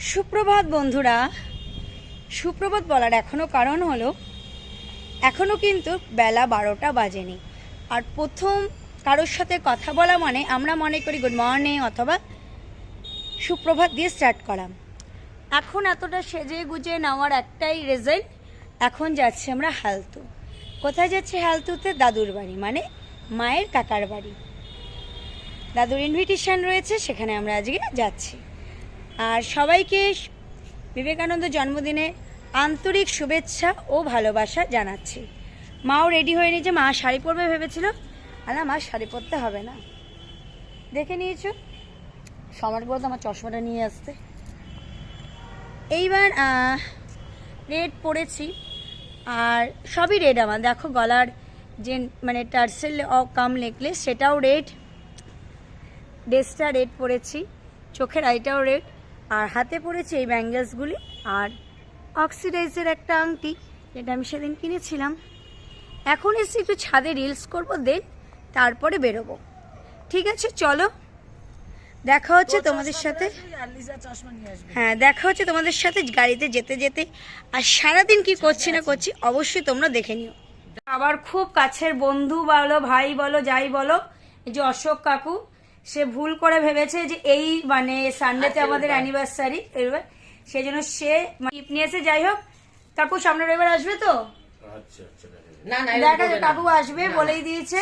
সুপ্রভাত বন্ধুরা। সুপ্রভাত বলার এখনও কারণ হলো এখনও কিন্তু বেলা 12টা বাজেনি। আর প্রথম কারোর সাথে কথা বলা মানে আমরা মনে করি গুড মর্নিং অথবা সুপ্রভাত দিয়ে স্টার্ট করা। এখন এতটা সেজে গুজে নেওয়ার একটাই রেজাল্ট, এখন যাচ্ছি আমরা হালতু। কোথায় যাচ্ছি? হালতুতে দাদুর বাড়ি, মানে মায়ের কাকার বাড়ি। দাদুর ইনভিটেশন রয়েছে, সেখানে আমরা আজকে যাচ্ছি। আর সবাইকে বিবেকানন্দ জন্মদিনে আন্তরিক শুভেচ্ছা ও ভালোবাসা জানাচ্ছি। মাও রেডি হয়ে নিয়েছে, মা শাড়ি পরবে ভেবেছিল, আর না, মা শাড়ি পরতে হবে না, দেখে নিয়েছো সমাজ বলতে আমার চশমাটা নিয়ে আসতে। এইবার রেড পরেছি, আর সবই রেড আমার। দেখো গলার যে মানে টার্সেল কাম নেকলেস সেটাও রেড, ড্রেসটা রেড পরেছি, চোখের আইটাও রেড, আর হাতে পরেছি এই ব্যাঙ্গেলসগুলি, আর অক্সিডাইজের একটা আংটি যেটা আমি সেদিন কিনেছিলাম। এখন এসে একটু ছাদে রিলস করবো, দেন তারপরে বেরোবো। ঠিক আছে, চলো দেখা হচ্ছে তোমাদের সাথে। হ্যাঁ, দেখা হচ্ছে তোমাদের সাথে গাড়িতে যেতে যেতে। আর সারাদিন কি করছি না করছি অবশ্যই তোমরা দেখে নিও। আবার খুব কাছের বন্ধু বলো, ভাই বলো, যাই বলো, এই যে অশোক কাকু, সে ভুল করে ভেবেছে যে এই মানে সানডেতে আমাদের অ্যানিভার্সারি, এবার সেই জন্য সে গিফট নিয়েছে। যাই হোক, কাকু সামনে রবিবার আসবে তো? দেখা যায়, কাকু আসবে বলেই দিয়েছে,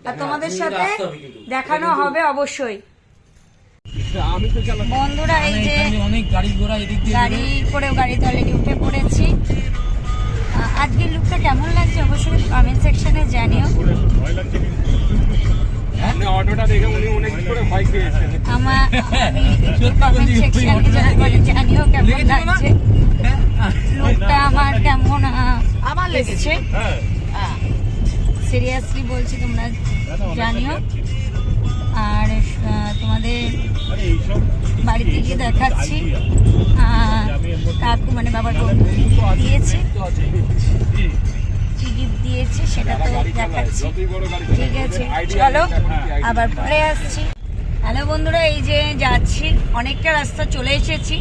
আর তোমাদের সাথে দেখানো হবে অবশ্যই। বন্ধুরা, এই যে গাড়ি করে গাড়িতে অলরেডি উঠে পড়েছি। আজকের লুকটা কেমন লাগছে অবশ্যই কমেন্ট সেকশনে জানিও। অটোটা দেখে উনি অনেক করে ভয় পেয়েছেন। আমার কমেন্ট সেকশনে জানিও কেমন লাগছে লুকটা আমার, কেমন আমার লেগেছে। সিরিয়াসলি বলছি, তোমরা জানিও। আর তোমাদের বাড়িতে গিয়ে দেখাচ্ছি কাকু মানে বাবার বন্ধু দিয়েছে, কি গিফট দিয়েছে সেটা তো দেখাচ্ছি। ঠিক আছে, চলো আবার পরে আসছি। হ্যালো বন্ধুরা, এই যে যাচ্ছি, অনেকটা রাস্তা চলে এসেছি।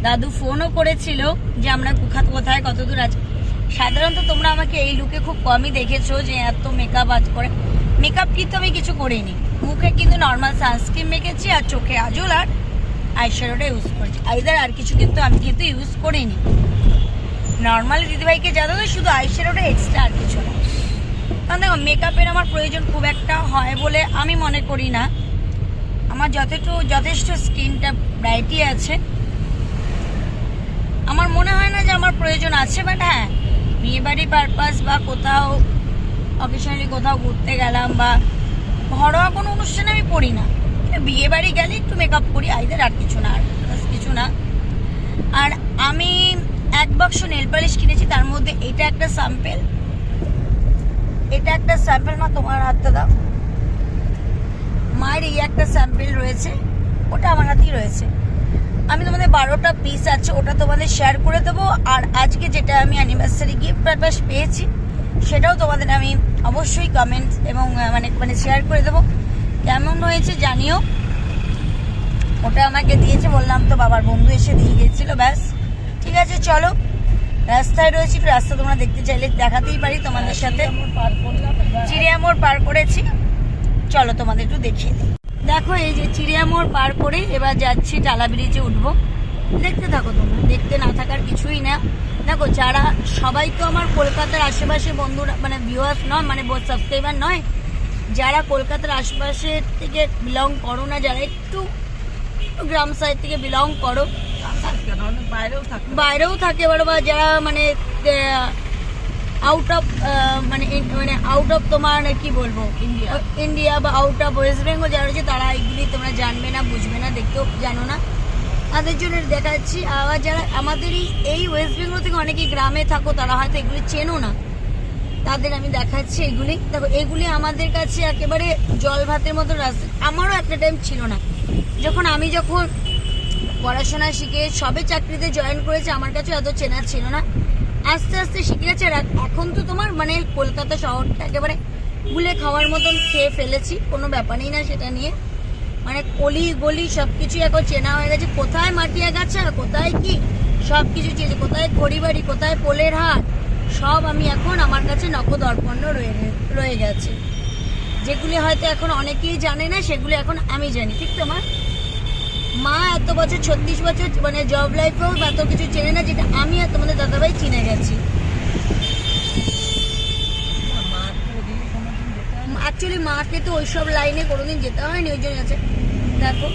দাদু ফোনও করেছিল যে আমরা কোথায় কত দূর আছি। সাধারণত তোমরা আমাকে এই লুকে খুব কমই দেখেছো যে এত মেকআপ আজ করে। মেকআপ কিন্তু আমি কিছু করিনি, মুখে কিন্তু নর্মাল সানস্ক্রিন মেখেছি, আর চোখে আজল আর আইশ্যাডোটা ইউজ করেছি। আইদার আর কিছু কিন্তু আমি কিন্তু ইউজ করিনি। নর্মালি দিদিভাইকে যা দেবো শুধু আইশ্যাডোটা, এক্সট্রা আর কিছু না। কারণ দেখো, মেকআপের আমার প্রয়োজন খুব একটা হয় বলে আমি মনে করি না। আমার যথেষ্ট স্কিনটা ব্রাইটই আছে, আমার মনে হয় না যে আমার প্রয়োজন আছে। বাট হ্যাঁ, বিয়েবাড়ি পারপাস বা কোথাও অকেশনালি কোথাও ঘুরতে গেলাম বা ঘরোয়া কোনো অনুষ্ঠানে আমি পড়ি না। বিয়ে বাড়ি গেলে একটু মেকআপ করি, আইদার, আর কিছু না, আর কিছু না। আর আমি এক বাক্স নেল পালিশ কিনেছি, তার মধ্যে এটা একটা স্যাম্পেল, মা তোমার হাতটা দাও। মায়ের এই একটা স্যাম্পেল রয়েছে, ওটা আমার হাতেই রয়েছে। আমি তোমাদের 12টা পিস আছে, ওটা তোমাদের শেয়ার করে দেবো। আর আজকে যেটা আমি অ্যানিভার্সারি গিফট পারপাস পেয়েছি সেটাও তোমাদের আমি অবশ্যই কমেন্ট এবং মানে শেয়ার করে দেবো। কেমন হয়েছে জানিও। ওটা আমাকে দিয়েছে, বললাম তো বাবার বন্ধু এসে দিয়ে গিয়েছিল, ব্যাস। ঠিক আছে, চলো রাস্তায় রয়েছি, রাস্তা তোমরা দেখতে চাইলে দেখাতেই পারি তোমাদের সাথে। চিড়িয়া মোড় পার করেছি, চলো তোমাদের একটু দেখিয়ে দিই। দেখো, এই যে চিড়িয়া মোড় পার করে এবার যাচ্ছি টালা ব্রিজে উঠবো। দেখতে থাকো তোমরা, দেখতে না থাকার কিছুই না। দেখো, যারা সবাই তো আমার কলকাতার আশেপাশে বন্ধুরা মানে ভিউয়ার্স নয়, মানে সাবস্ক্রাইবার নয়, যারা কলকাতার আশেপাশে থেকে বিলং করো না, যারা একটু গ্রাম সাইড থেকে বিলং করো, বাইরেও থাকে বড়, বা যারা মানে আউট অফ আউট অফ তোমার কি বলবো ইন্ডিয়া বা আউট অফ ওয়েস্ট বেঙ্গল যারা রয়েছে, তারা এগুলি তোমরা জানবে না, বুঝবে না, দেখতেও জানো না, তাদের জন্য দেখাচ্ছি। আবার যারা আমাদেরই এই ওয়েস্ট বেঙ্গল থেকে অনেকেই গ্রামে থাকো, তারা হয়তো এগুলি চেনো না, তাদের আমি দেখাচ্ছি এগুলি। দেখো, এগুলি আমাদের কাছে একেবারে জল ভাতের মতো রাস্তা। আমারও একটা টাইম ছিল না, আমি যখন পড়াশোনা শিখে সবে চাকরিতে জয়েন করেছি, আমার কাছে এত চেনা ছিল না, আস্তে আস্তে শিখে গেছে। আর এখন তো তোমার মানে কলকাতা শহরটা একেবারে গুলে খাওয়ার মতন খেয়ে ফেলেছি, কোনো ব্যাপারই না সেটা নিয়ে। মানে গলি গলি সবকিছু এখন চেনা হয়ে গেছে, কোথায় মাটিয়া গাছা, কোথায় কি সবকিছু চেয়েছে, কোথায় খড়িবাড়ি, কোথায় পোলের হাট, সব আমি এখন আমার কাছে নখদর্পণ্য রয়ে গেছে। যেগুলি হয়তো এখন অনেকেই জানে না, সেগুলি এখন আমি জানি। ঠিক তো মা এত বছর 36 বছর মানে জব লাইফেও এত কিছু চেনে না, যেটা আমি আর তোমাদের দাদাভাই চিনে গেছি। অ্যাকচুয়ালি মাকে তো ওইসব লাইনে কোনোদিন যেতে হয়নি, ওই জন্য আছে। দেখো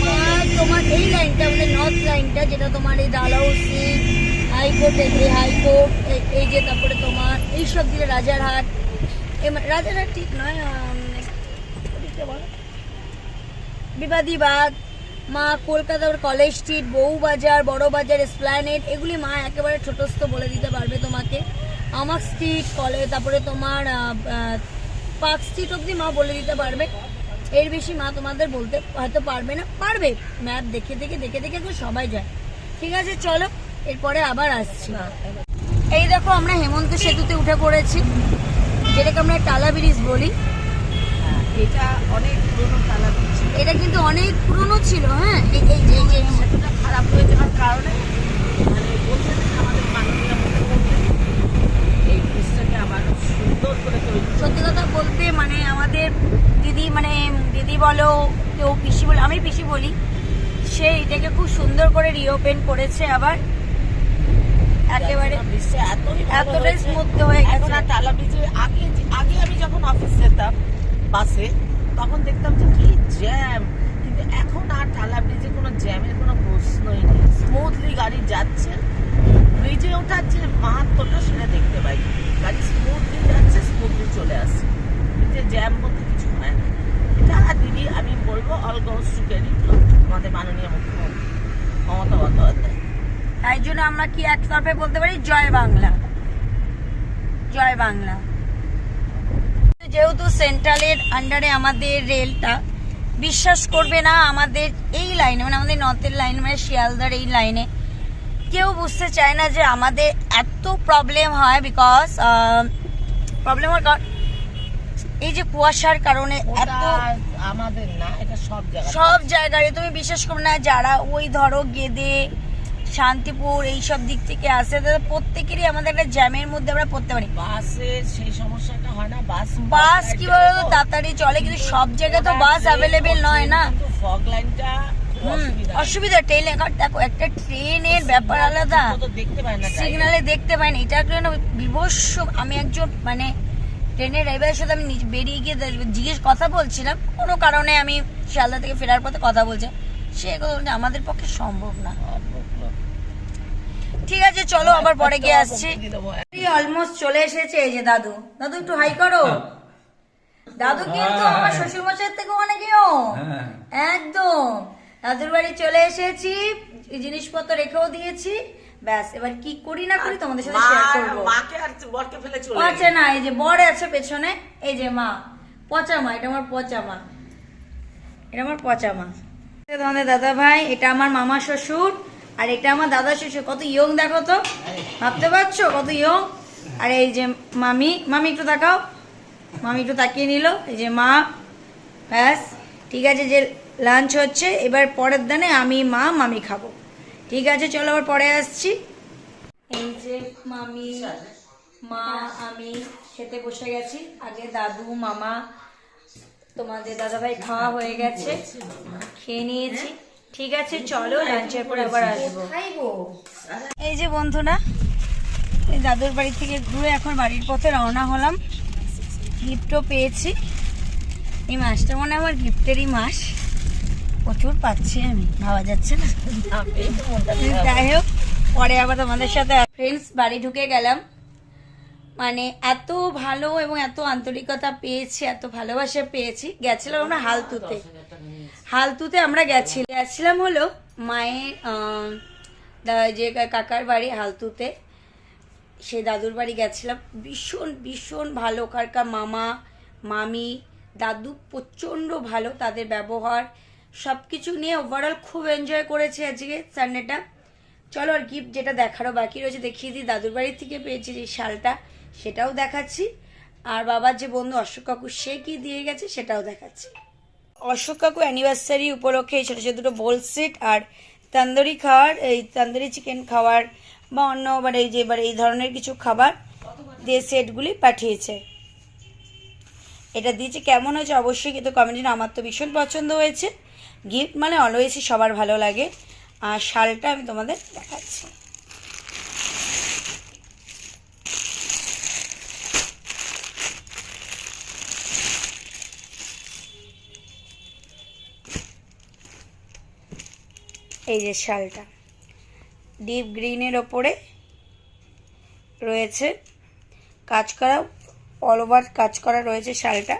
মা তোমার এই লাইনটা মানে নর্থ লাইনটা, যেটা তোমার এই ডালহাউসি হাইকোর্ট, এই হাইকোর্ট এই যে, তারপরে তোমার এইসব দিকে রাজারহাট, রাজারহাট ঠিক নয়, বিবাদীবাগ, মা কলকাতার কলেজ স্ট্রিট, বউবাজার, বড় বাজার, এসপ্ল্যানেড, এগুলি মা একেবারে ছোটস্থ বলে দিতে পারবে তোমাকে। আমার স্ট্রিট কলেজ, তারপরে তোমার পার্ক স্ট্রিট অবধি মা বলে দিতে পারবে। এর বেশি মা তোমাদের বলতে হয়তো পারবে না, পারবে ম্যাপ দেখে দেখে দেখে দেখে এখন সবাই যায়। ঠিক আছে চলো, এরপরে আবার আসছি। এই দেখো আমরা হেমন্ত সেতুতে উঠে পড়েছি, যেটাকে আমরা টালা ব্রিজ বলি। এটা অনেক পুরনো তালা ব্রিজ। এটা কিন্তু অনেক পুরনো ছিল। হ্যাঁ, এই যে সেতুটা খারাপ হয়ে যাওয়ার কারণে মানে বলছেন আমাদের মাননীয় মুখ্যমন্ত্রী এই ব্রিজটাকে আবার সুন্দর করে তৈরি। সত্যি কথা বলতে মানে আমাদের দিদি, মানে দিদি বলো কেউ পিসি বলে, আমি পিসি বলি, সে এটাকে খুব সুন্দর করে রিওপেন করেছে আবার, একেবারে ব্রিজটা এতটাই স্মুথ হয়ে এখন গেছে। আর টালা ব্রিজে আগে আমি যখন অফিস যেতাম বাসে, তখন দেখতাম যে কি জ্যাম, কিন্তু এখন আর টালা ব্রিজে কোনো জ্যামের কোনো প্রশ্নই নেই। স্মুথলি গাড়ি যাচ্ছে, ব্রিজে ওঠার যে মাহাত্মটা সেটা দেখতে পাই। গাড়ি স্মুথলি যাচ্ছে, স্মুথলি চলে আসছে, ব্রিজে জ্যাম বলতে কিছু হয় না। এটা দিদি আমি বলবো অল গোস টু ক্রেডিট আমাদের মাননীয় মুখ্যমন্ত্রী মমতা বন্দ্যোপাধ্যায়। তাই জন্য আমরা কি একতরফে বলতে পারি জয় বাংলা, জয় বাংলা। যেহেতু সেন্ট্রালের আন্ডারে আমাদের রেলটা, বিশ্বাস করবে না আমাদের এই লাইনে মানে আমাদের নর্থের লাইন মানে শিয়ালদার এই লাইনে কেউ বুঝতে চায় না যে আমাদের এত প্রবলেম হয়। বিকজ প্রবলেম হওয়ার কারণ এই যে কুয়াশার কারণে এত আমাদের না, এটা সব জায়গায় তুমি বিশ্বাস করবে না, যারা ওই ধরো গেদে শান্তিপুর এইসব দিক থেকে আসে তাদের প্রত্যেকেরই আমাদের একটা জ্যামের মধ্যে আমরা পড়তে পারি। বাসের সেই সমস্যাটা হয় না, বাস কি বলতো তাড়াতাড়ি চলে, কিন্তু সব জায়গায় তো বাস অ্যাভেলেবেল নয় না। ফগ লাইনটা অসুবিধা ট্রেন, দেখো একটা ট্রেনের ব্যাপার আলাদা, দেখতে পায় না, সিগনালে দেখতে পাই না, এটা একটা বিভৎস। আমি একজন মানে ট্রেনের ড্রাইভারের সাথে আমি বেরিয়ে গিয়ে জিজ্ঞেস কথা বলছিলাম, কোনো কারণে আমি শিয়ালদা থেকে ফেরার পথে কথা বলছি, সে কথা বলছে আমাদের পক্ষে সম্ভব না। ঠিক আছে চলো আবার পরে গিয়ে আসছি। অলমোস্ট চলে এসেছে এই যে দাদু। দাদু একটু হাই করো। দাদু কিন্তু আমার শ্বশুর মশাইয়ের থেকে অনেক একদম। দাদুর বাড়ি চলে এসেছি, জিনিসপত্র রেখেও দিয়েছি, ব্যাস এবার কি করি না করি তোমাদের সাথে শেয়ার করবো। মাকে আর বরকে ফেলে চলে আচ্ছা না, এই যে বর আছে পেছনে, এই যে মা, পচা মা, এটা আমার পচা মা, এটা আমার পচা মা। তোমাদের দাদা ভাই, এটা আমার মামা শ্বশুর, আর এটা আমার দাদা শ্বশুর। কত ইয়ং দেখো তো, ভাবতে পারছো কত ইয়ং। আর এই যে মামি, মামি একটু তাকাও, মামি একটু তাকিয়ে নিল, এই যে মা, ব্যাস ঠিক আছে। যে লাঞ্চ হচ্ছে এবার, পরের দিনে আমি মা মামি খাবো। ঠিক আছে চলো আবার পরে আসছি। এই যে মামি মা আমি খেতে বসে গেছি। আগে দাদু মামা তোমাদের দাদাভাই খাওয়া হয়ে গেছে, খেয়ে নিয়েছি। ঠিক আছে চলো লাঞ্চের পরে আবার আসবো। এই যে বন্ধুরা, এই দাদুর বাড়ি থেকে ঘুরে এখন বাড়ির পথে রওনা হলাম। গিফটও পেয়েছি, এই মাসটা মনে আমার গিফটেরই মাস, প্রচুর পাচ্ছি আমি, ভাবা যাচ্ছে না। যাই হোক পরে আবার তোমাদের সাথে। ফ্রেন্ডস বাড়ি ঢুকে গেলাম, মানে এত ভালো এবং এত আন্তরিকতা পেয়েছি, এত ভালোবাসা পেয়েছি। গেছিলাম আমরা হালতুতে আমরা গেছিলাম হলো মায়ের যে কাকার বাড়ি হালতুতে, সেই দাদুর বাড়ি গেছিলাম। ভীষণ ভীষণ ভালো, ওখানকার মামা মামি দাদু প্রচণ্ড ভালো, তাদের ব্যবহার সব কিছু নিয়ে ওভারঅল খুব এনজয় করেছি আজকে সানডেটা। চলো আর গিফট যেটা দেখারও বাকি রয়েছে দেখিয়ে দিই। দাদুর বাড়ি থেকে পেয়েছি যে শালটা, সেটাও দেখাচ্ছি। আর বাবার যে বন্ধু অশোক কাকু সে কি দিয়ে গেছে সেটাও দেখাচ্ছি। অশোক কাকু অ্যানিভার্সারি উপলক্ষে এই ছোটো ছোটো দুটো বোল সেট আর তন্দুরি খাওয়ার, এই তন্দুরি চিকেন খাওয়ার বা অন্য এই ধরনের কিছু খাবার দিয়ে সেটগুলি পাঠিয়েছে। এটা দিয়েছে, কেমন হয়েছে অবশ্যই কিন্তু কমেন্টে। আমার তো ভীষণ পছন্দ হয়েছে। গিফট মানে অলওয়েজই সবার ভালো লাগে। আর শালটা আমি তোমাদের দেখাচ্ছি। এই যে শালটা ডিপ গ্রিনের ওপরে রয়েছে কাজ করা, অল ওভার কাজ করা রয়েছে শালটা।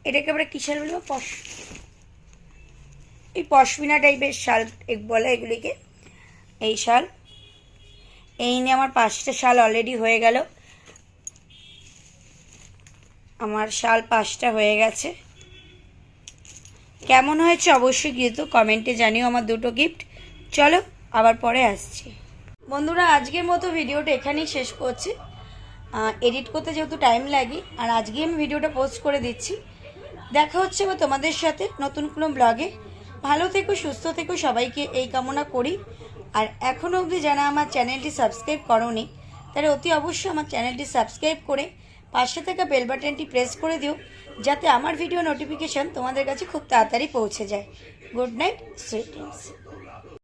এটাকে আমরা কী শাল বলবো? এই পশমিনা টাইপের শাল বলে এগুলিকে। এই শাল, এই নিয়ে আমার 5টা শাল অলরেডি হয়ে গেল। আমার শাল 5টা হয়ে গেছে। কেমন হয়েছে অবশ্যই কিন্তু কমেন্টে জানিও আমার দুটো গিফট। চলো আবার পরে আসছি। বন্ধুরা, আজকের মতো ভিডিওটা এখানেই শেষ করছি। এডিট করতে যেহেতু টাইম লাগে, আর আজকে আমি ভিডিওটা পোস্ট করে দিচ্ছি। দেখা হচ্ছে বা তোমাদের সাথে নতুন কোনো ব্লগে। ভালো থেকো, সুস্থ থেকো, সবাইকে এই কামনা করি। আর এখনও অবধি যারা আমার চ্যানেলটি সাবস্ক্রাইব করোনি তারা অতি অবশ্যই আমার চ্যানেলটি সাবস্ক্রাইব করে পাশে থাকা বেল বাটনটি প্রেস করে দিও, যাতে আমার ভিডিও নোটিফিকেশন তোমাদের কাছে খুব তাড়াতাড়ি পৌঁছে যায়। Good night, sweet dreams.